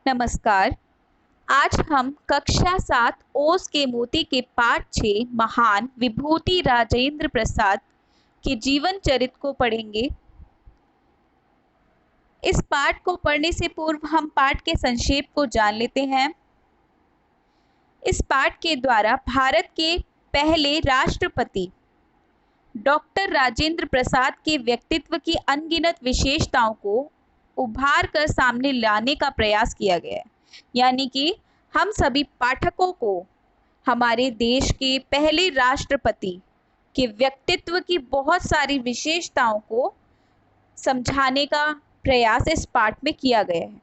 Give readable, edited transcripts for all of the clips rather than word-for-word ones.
नमस्कार। आज हम कक्षा 7 ओस के मोती के पाठ 6 महान विभूति राजेंद्र प्रसाद के जीवन चरित्र को पढ़ेंगे। इस पाठ को पढ़ने से पूर्व हम पाठ के संक्षेप को जान लेते हैं। इस पाठ के द्वारा भारत के पहले राष्ट्रपति डॉक्टर राजेंद्र प्रसाद के व्यक्तित्व की अनगिनत विशेषताओं को उभार कर सामने लाने का प्रयास किया गया है। यानी कि हम सभी पाठकों को हमारे देश के पहले राष्ट्रपति के व्यक्तित्व की बहुत सारी विशेषताओं को समझाने का प्रयास इस पाठ में किया गया है।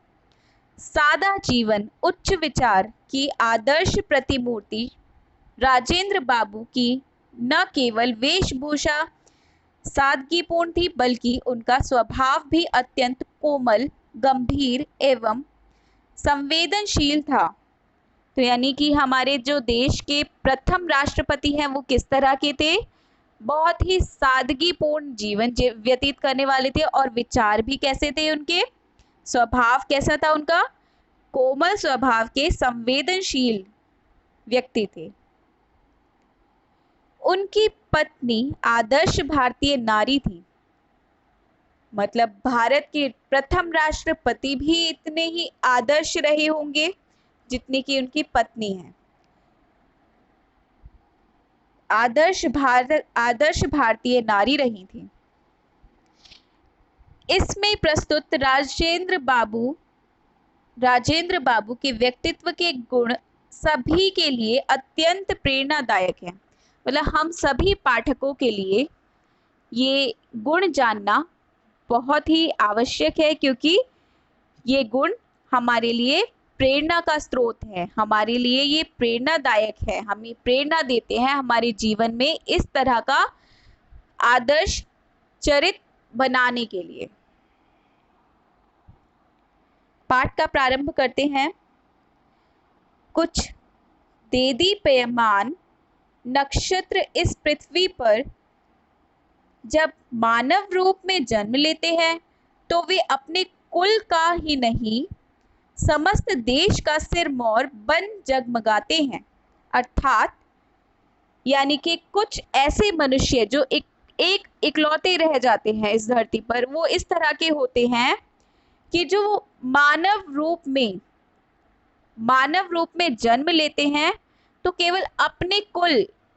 सादा जीवन, उच्च विचार की आदर्श प्रतिमूर्ति राजेंद्र बाबू की न केवल वेशभूषा सादगीपूर्ण थी, बल्कि उनका स्वभाव भी अत्यंत कोमल, गंभीर एवं संवेदनशील था। तो यानी कि हमारे जो देश के प्रथम राष्ट्रपति हैं वो किस तरह के थे? बहुत ही सादगीपूर्ण जीवन व्यतीत करने वाले थे। और विचार भी कैसे थे उनके? स्वभाव कैसा था उनका? कोमल स्वभाव के संवेदनशील व्यक्ति थे। उनकी पत्नी आदर्श भारतीय नारी थी। मतलब भारत के प्रथम राष्ट्रपति भी इतने ही आदर्श रहे होंगे जितनी कि उनकी पत्नी है। आदर्श भारतीय नारी रही थी। इसमें प्रस्तुत राजेंद्र बाबू के व्यक्तित्व के गुण सभी के लिए अत्यंत प्रेरणादायक है। मतलब हम सभी पाठकों के लिए ये गुण जानना बहुत ही आवश्यक है, क्योंकि ये गुण हमारे लिए प्रेरणा का स्रोत है, हमारे लिए ये प्रेरणादायक है, हमें प्रेरणा देते हैं हमारे जीवन में इस तरह का आदर्श चरित्र बनाने के लिए। पाठ का प्रारंभ करते हैं। कुछ देदीप्यमान नक्षत्र इस पृथ्वी पर जब मानव रूप में जन्म लेते हैं तो वे अपने कुल का ही नहीं, समस्त देश का सिरमौर बन जगमगाते हैं। अर्थात यानी कि कुछ ऐसे मनुष्य जो इकलौते रह जाते हैं इस धरती पर, वो इस तरह के होते हैं कि जो मानव रूप में जन्म लेते हैं तो केवल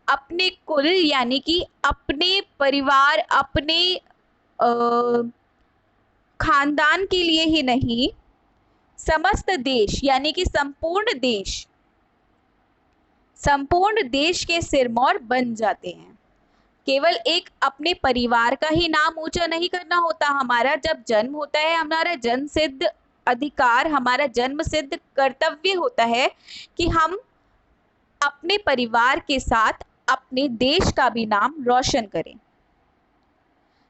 अपने कुल यानी कि अपने परिवार, अपने खानदान के लिए ही नहीं, समस्त देश यानी कि संपूर्ण देश के सिरमौर बन जाते हैं। केवल एक अपने परिवार का ही नाम ऊंचा नहीं करना होता। हमारा जब जन्म होता है, हमारा जन्म सिद्ध अधिकार, हमारा जन्म सिद्ध कर्तव्य होता है कि हम अपने परिवार के साथ अपने देश का भी नाम रोशन करें।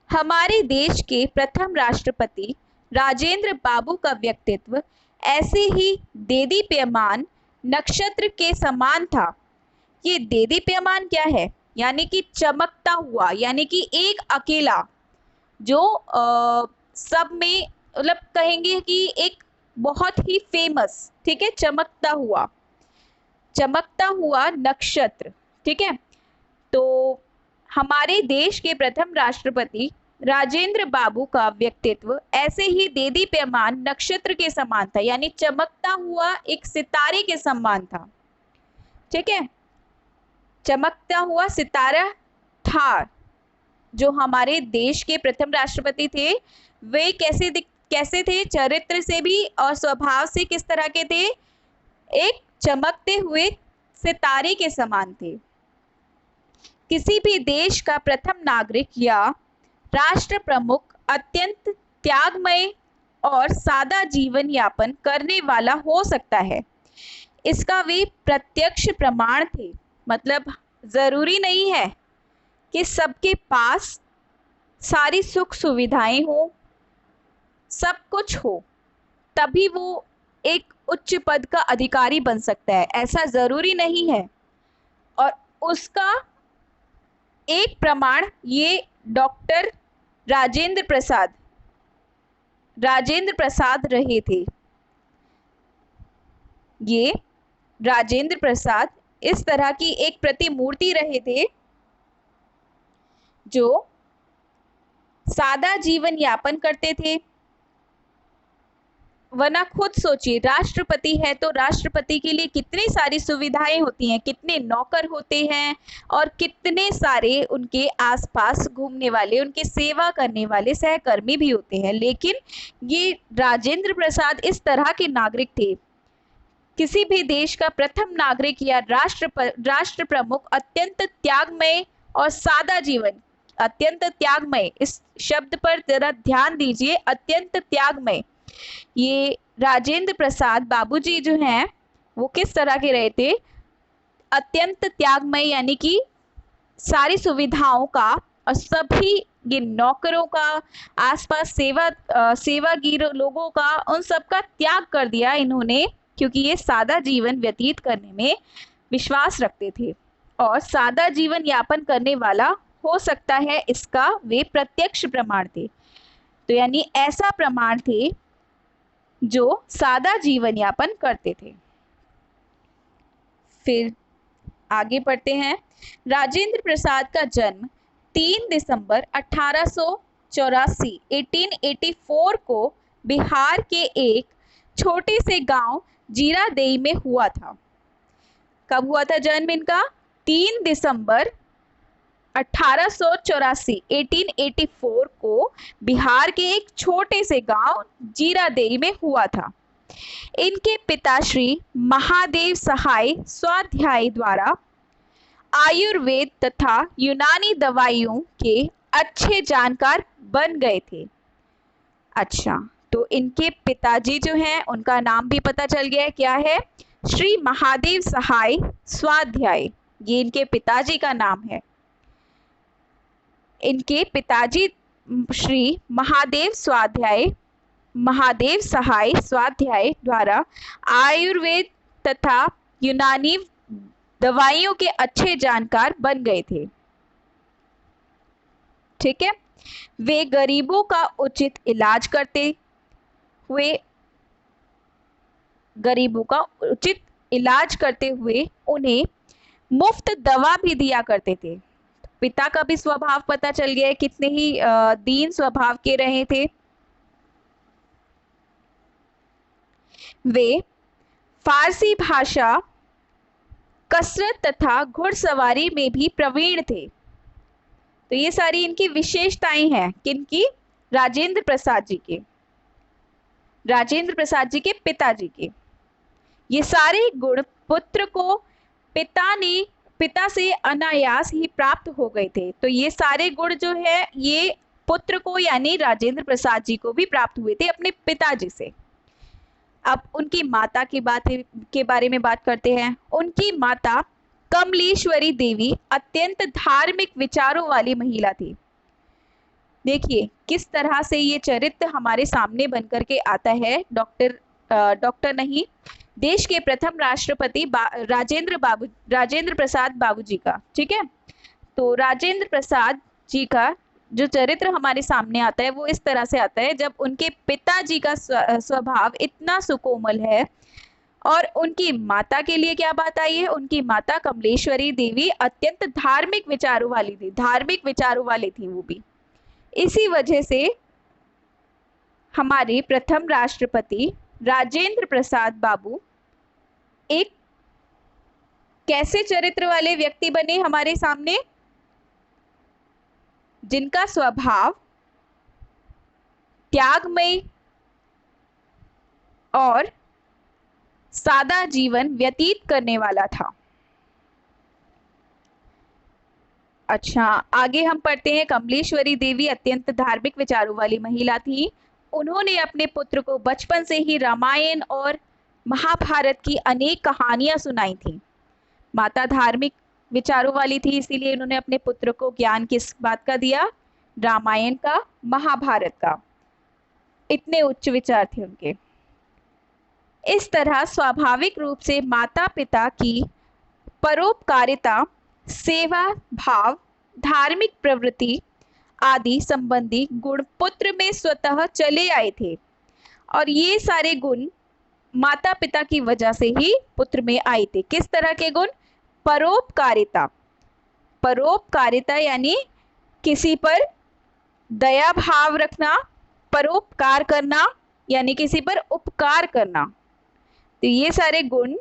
हमारे देश के प्रथम राष्ट्रपति राजेंद्र बाबू का व्यक्तित्व ऐसे ही देदीप्यमान नक्षत्र के समान था। ये देदीप्यमान क्या है? यानी कि चमकता हुआ, यानी कि एक अकेला जो सब में, मतलब कहेंगे कि एक बहुत ही फेमस, ठीक है, चमकता हुआ नक्षत्र, ठीक है। तो हमारे देश के प्रथम राष्ट्रपति राजेंद्र बाबू का व्यक्तित्व ऐसे ही देदीप्यमान नक्षत्र के समान था, यानी चमकता हुआ एक सितारे के समान था, ठीक है। चमकता हुआ सितारा था। जो हमारे देश के प्रथम राष्ट्रपति थे वे कैसे थे? चरित्र से भी और स्वभाव से किस तरह के थे? एक चमकते हुए सितारे के समान थे। किसी भी देश का प्रथम नागरिक या राष्ट्र प्रमुख अत्यंत त्यागमय और सादा जीवन यापन करने वाला हो सकता है, इसका वे प्रत्यक्ष प्रमाण थे। मतलब जरूरी नहीं है कि सबके पास सारी सुख सुविधाएं हो, सब कुछ हो, तभी वो एक उच्च पद का अधिकारी बन सकता है, ऐसा जरूरी नहीं है। और उसका एक प्रमाण ये डॉक्टर राजेंद्र प्रसाद रहे थे। ये राजेंद्र प्रसाद इस तरह की एक प्रतिमूर्ति रहे थे जो सादा जीवन यापन करते थे। वरना खुद सोचिए, राष्ट्रपति है तो राष्ट्रपति के लिए कितनी सारी सुविधाएं होती हैं, कितने नौकर होते हैं और कितने सारे उनके आसपास घूमने वाले, उनके सेवा करने वाले सहकर्मी भी होते हैं। लेकिन ये राजेंद्र प्रसाद इस तरह के नागरिक थे, किसी भी देश का प्रथम नागरिक या राष्ट्र प्रमुख अत्यंत त्यागमय और सादा जीवन, अत्यंत त्यागमय, इस शब्द पर जरा ध्यान दीजिए, अत्यंत त्यागमय। ये राजेंद्र प्रसाद बाबूजी जो हैं वो किस तरह के रहे थे? अत्यंत त्यागमय, यानी कि सारी सुविधाओं का और सभी ये नौकरों का, आसपास सेवागीर लोगों का, उन सब का त्याग कर दिया इन्होंने, क्योंकि ये सादा जीवन व्यतीत करने में विश्वास रखते थे और सादा जीवन यापन करने वाला हो सकता है, इसका वे प्रत्यक्ष प्रमाण थे। तो यानी ऐसा प्रमाण थे जो सादा जीवन यापन करते थे। फिर आगे पढ़ते हैं। राजेंद्र प्रसाद का जन्म 3 दिसंबर 1884 को बिहार के एक छोटे से गांव जीरादेई में हुआ था। कब हुआ था जन्म इनका? 3 दिसंबर 1884 को बिहार के एक छोटे से गांव जीरादेई में हुआ था। इनके पिता श्री महादेव सहाय स्वाध्याय द्वारा आयुर्वेद तथा यूनानी दवाइयों के अच्छे जानकार बन गए थे। अच्छा, तो इनके पिताजी जो हैं उनका नाम भी पता चल गया है, क्या है? श्री महादेव सहाय स्वाध्याय, ये इनके पिताजी का नाम है। इनके पिताजी श्री महादेव सहाय स्वाध्याय द्वारा आयुर्वेद तथा यूनानी दवाइयों के अच्छे जानकार बन गए थे। ठीक है, वे गरीबों का उचित इलाज करते हुए उन्हें मुफ्त दवा भी दिया करते थे। पिता का भी स्वभाव पता चल गया है, कितने ही दीन स्वभाव के रहे थे। वे फारसी भाषा, कसरत तथा घुड़सवारी में भी प्रवीण थे। तो ये सारी इनकी विशेषताएं हैं, किनकी? राजेंद्र प्रसाद जी के पिताजी के। ये सारे गुण पुत्र को पिता से अनायास ही प्राप्त हो गए थे। तो ये सारे गुण जो है ये पुत्र को यानी राजेंद्र प्रसाद जी को भी प्राप्त हुए थे अपने पिताजी से। अब उनकी माता के बारे में बात करते हैं। उनकी माता कमलेश्वरी देवी अत्यंत धार्मिक विचारों वाली महिला थी। देखिए किस तरह से ये चरित्र हमारे सामने बनकर के आता है डॉक्टर नहीं, देश के प्रथम राष्ट्रपति राजेंद्र प्रसाद बाबूजी का। ठीक है, तो राजेंद्र प्रसाद जी का जो चरित्र हमारे सामने आता है वो इस तरह से आता है, जब उनके पिताजी का स्वभाव इतना सुकोमल है। और उनकी माता के लिए क्या बात आई है? उनकी माता कमलेश्वरी देवी अत्यंत धार्मिक विचारों वाली थी वो भी। इसी वजह से हमारे प्रथम राष्ट्रपति राजेंद्र प्रसाद बाबू एक कैसे चरित्र वाले व्यक्ति बने हमारे सामने? जिनका स्वभाव त्यागमय और सादा जीवन व्यतीत करने वाला था। अच्छा, आगे हम पढ़ते हैं। कमलेश्वरी देवी अत्यंत धार्मिक विचारों वाली महिला थी। उन्होंने अपने पुत्र को बचपन से ही रामायण और महाभारत की अनेक कहानियां सुनाई थी। माता धार्मिक विचारों वाली थी, इसीलिए उन्होंने अपने पुत्र को ज्ञान किस बात का दिया? रामायण का, महाभारत का। इतने उच्च विचार थे उनके। इस तरह स्वाभाविक रूप से माता पिता की परोपकारिता, सेवा भाव, धार्मिक प्रवृत्ति आदि संबंधी गुण पुत्र में स्वतः चले आए थे और ये सारे गुण माता पिता की वजह से ही पुत्र में आई थी। किस तरह के गुण? परोपकारिता। परोपकारिता यानी किसी पर दया भाव रखना, परोपकार करना यानी किसी पर उपकार करना। तो ये सारे गुण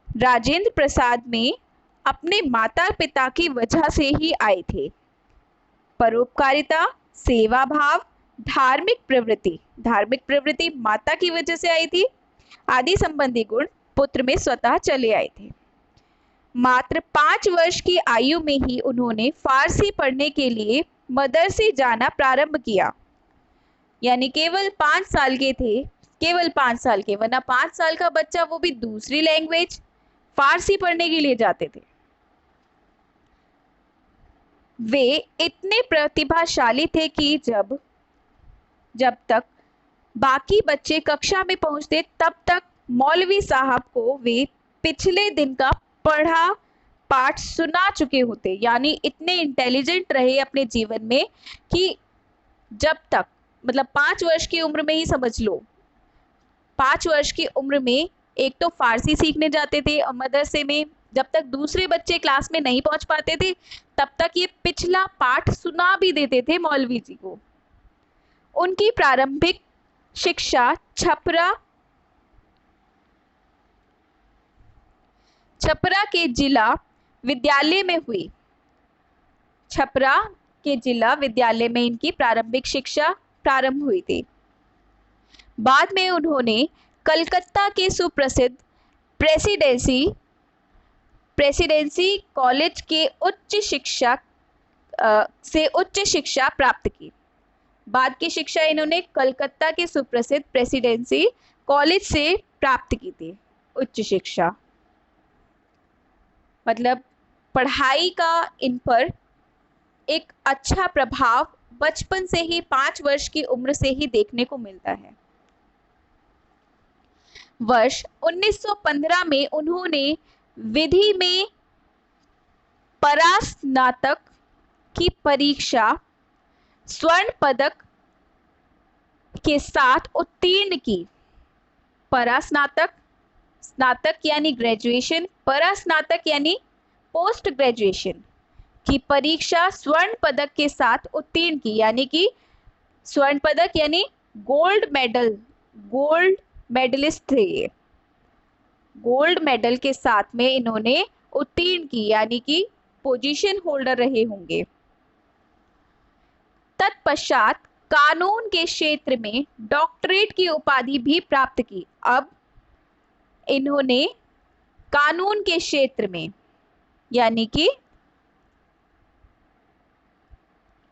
राजेंद्र प्रसाद में अपने माता पिता की वजह से ही आए थे। परोपकारिता, सेवा भाव, धार्मिक प्रवृत्ति माता की वजह से आई थी। आदि संबंधी गुण पुत्र में स्वतः चले आए थे। मात्र 5 वर्ष की आयु में ही उन्होंने फारसी पढ़ने के लिए मदरसे जाना प्रारंभ किया। यानी केवल 5 साल के थे, केवल 5 साल के, वरना 5 साल का बच्चा वो भी दूसरी लैंग्वेज फारसी पढ़ने के लिए जाते थे। वे इतने प्रतिभाशाली थे कि जब तक बाकी बच्चे कक्षा में पहुंचते तब तक मौलवी साहब को वे पिछले दिन का पढ़ा पाठ सुना चुके होते। यानी इतने इंटेलिजेंट रहे अपने जीवन में कि जब तक, मतलब 5 वर्ष की उम्र में ही समझ लो, 5 वर्ष की उम्र में एक तो फारसी सीखने जाते थे और मदरसे में, जब तक दूसरे बच्चे क्लास में नहीं पहुंच पाते थे तब तक ये पिछला पाठ सुना भी देते थे मौलवी जी को। उनकी प्रारंभिक शिक्षा छपरा के जिला विद्यालय में हुई। छपरा के जिला विद्यालय में इनकी प्रारंभिक शिक्षा प्रारंभ हुई थी। बाद में उन्होंने कलकत्ता के सुप्रसिद्ध प्रेसिडेंसी कॉलेज के उच्च शिक्षा प्राप्त की। बाद की शिक्षा इन्होंने कलकत्ता के सुप्रसिद्ध प्रेसिडेंसी कॉलेज से प्राप्त की थी, उच्च शिक्षा। मतलब पढ़ाई का इन पर एक अच्छा प्रभाव बचपन से ही, 5 वर्ष की उम्र से ही देखने को मिलता है। वर्ष 1915 में उन्होंने विधि में परास्नातक की परीक्षा स्वर्ण पदक के साथ उत्तीर्ण की। परास्नातक, स्नातक यानी ग्रेजुएशन, परास्नातक यानी पोस्ट ग्रेजुएशन की परीक्षा स्वर्ण पदक के साथ उत्तीर्ण की। यानी कि स्वर्ण पदक यानी गोल्ड मेडलिस्ट थे ये। गोल्ड मेडल के साथ में इन्होंने उत्तीर्ण की, यानी कि पोजीशन होल्डर रहे होंगे। तत्पश्चात कानून के क्षेत्र में डॉक्टरेट की उपाधि भी प्राप्त की। अब इन्होंने कानून के क्षेत्र में, यानी कि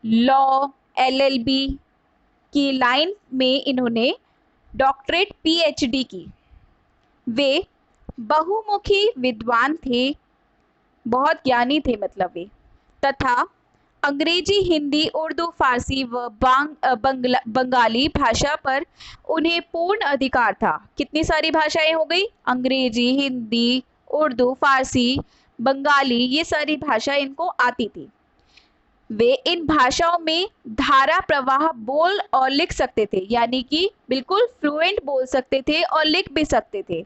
लॉ, LLB की लाइन में इन्होंने डॉक्टरेट PhD की। वे बहुमुखी विद्वान थे, बहुत ज्ञानी थे मतलब वे, तथा अंग्रेजी, हिंदी, उर्दू, फारसी व बंगाली भाषा पर उन्हें पूर्ण अधिकार था। कितनी सारी भाषाएं हो गई? अंग्रेजी, हिंदी, उर्दू, फारसी, बंगाली, ये सारी भाषा इनको आती थी। वे इन भाषाओं में धारा प्रवाह बोल और लिख सकते थे, यानी कि बिल्कुल फ्लुएंट बोल सकते थे और लिख भी सकते थे।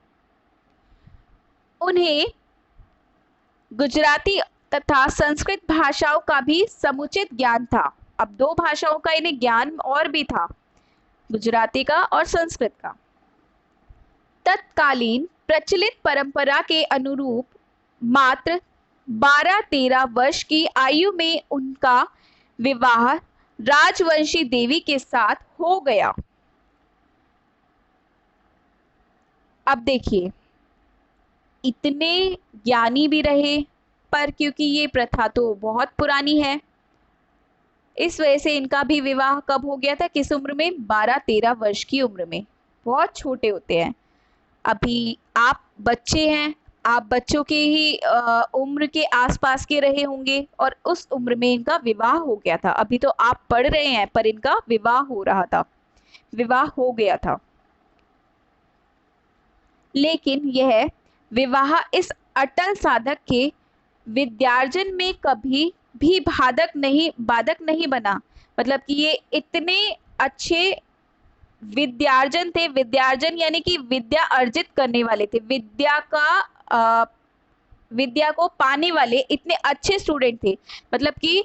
उन्हें गुजराती तथा संस्कृत भाषाओं का भी समुचित ज्ञान था। अब 2 भाषाओं का इन्हें ज्ञान और भी था, गुजराती का और संस्कृत का। तत्कालीन प्रचलित परंपरा के अनुरूप मात्र 12-13 वर्ष की आयु में उनका विवाह राजवंशी देवी के साथ हो गया। अब देखिए, इतने ज्ञानी भी रहे, पर क्योंकि ये प्रथा तो बहुत पुरानी है, इस वजह से इनका भी विवाह कब हो गया था? किस उम्र में? 12-13 वर्ष की उम्र में। बहुत छोटे होते हैं। अभी आप बच्चे हैं, आप बच्चों के ही उम्र के आसपास के रहे होंगे और उस उम्र में इनका विवाह हो गया था। अभी तो आप पढ़ रहे हैं पर इनका विवाह हो रहा था, विवाह हो गया था। लेकिन यह विवाह इस अटल साधक के विद्यार्जन में कभी भी बाधक नहीं बना। मतलब कि ये इतने अच्छे विद्यार्जन थे। विद्यार्जन यानी कि विद्या अर्जित करने वाले थे, विद्या को पाने वाले इतने अच्छे स्टूडेंट थे, मतलब कि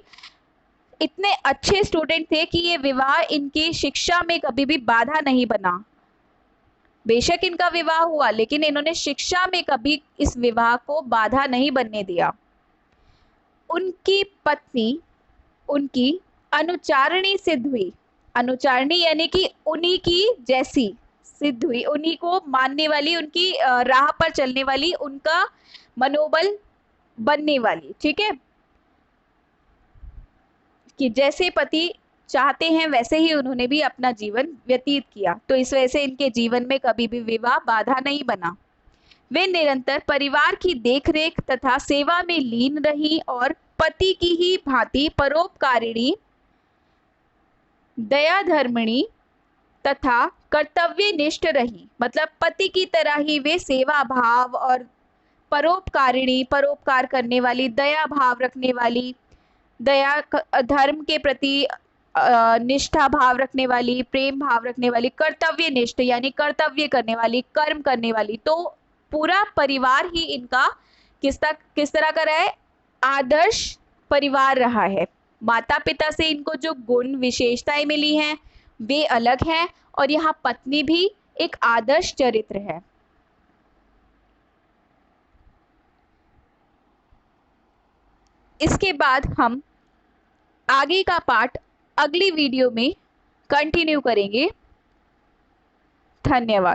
इतने अच्छे स्टूडेंट थे कि ये विवाह इनकी शिक्षा में कभी भी बाधा नहीं बना। बेशक इनका विवाह हुआ, लेकिन इन्होंने शिक्षा में कभी इस विवाह को बाधा नहीं बनने दिया। उनकी पत्नी उनकी अनुचारिणी सिद्ध हुई। अनुचारिणी यानी कि उन्हीं की जैसी सिद्ध हुई, उन्हीं को मानने वाली, उनकी राह पर चलने वाली, उनका मनोबल बनने वाली। ठीक है, कि जैसे पति चाहते हैं वैसे ही उन्होंने भी अपना जीवन व्यतीत किया, तो इस वजह से इनके जीवन में कभी भी विवाह बाधा नहीं बना। वे निरंतर परिवार की देखरेख तथा सेवा में लीन रही और पति की ही भांति परोपकारिणी, दया धर्मिणी तथा कर्तव्यनिष्ठ रही। मतलब पति की तरह ही वे सेवा भाव और परोपकारिणी, परोपकार करने वाली, दया भाव रखने वाली, धर्म के प्रति निष्ठा भाव रखने वाली, प्रेम भाव रखने वाली, कर्तव्यनिष्ठ यानी कर्तव्य करने वाली, कर्म करने वाली। तो पूरा परिवार ही इनका किस तरह का रहा है, आदर्श परिवार रहा है। माता पिता से इनको जो गुण विशेषताएं मिली हैं वे अलग हैं, और यहाँ पत्नी भी एक आदर्श चरित्र है। इसके बाद हम आगे का पार्ट अगली वीडियो में कंटिन्यू करेंगे। धन्यवाद।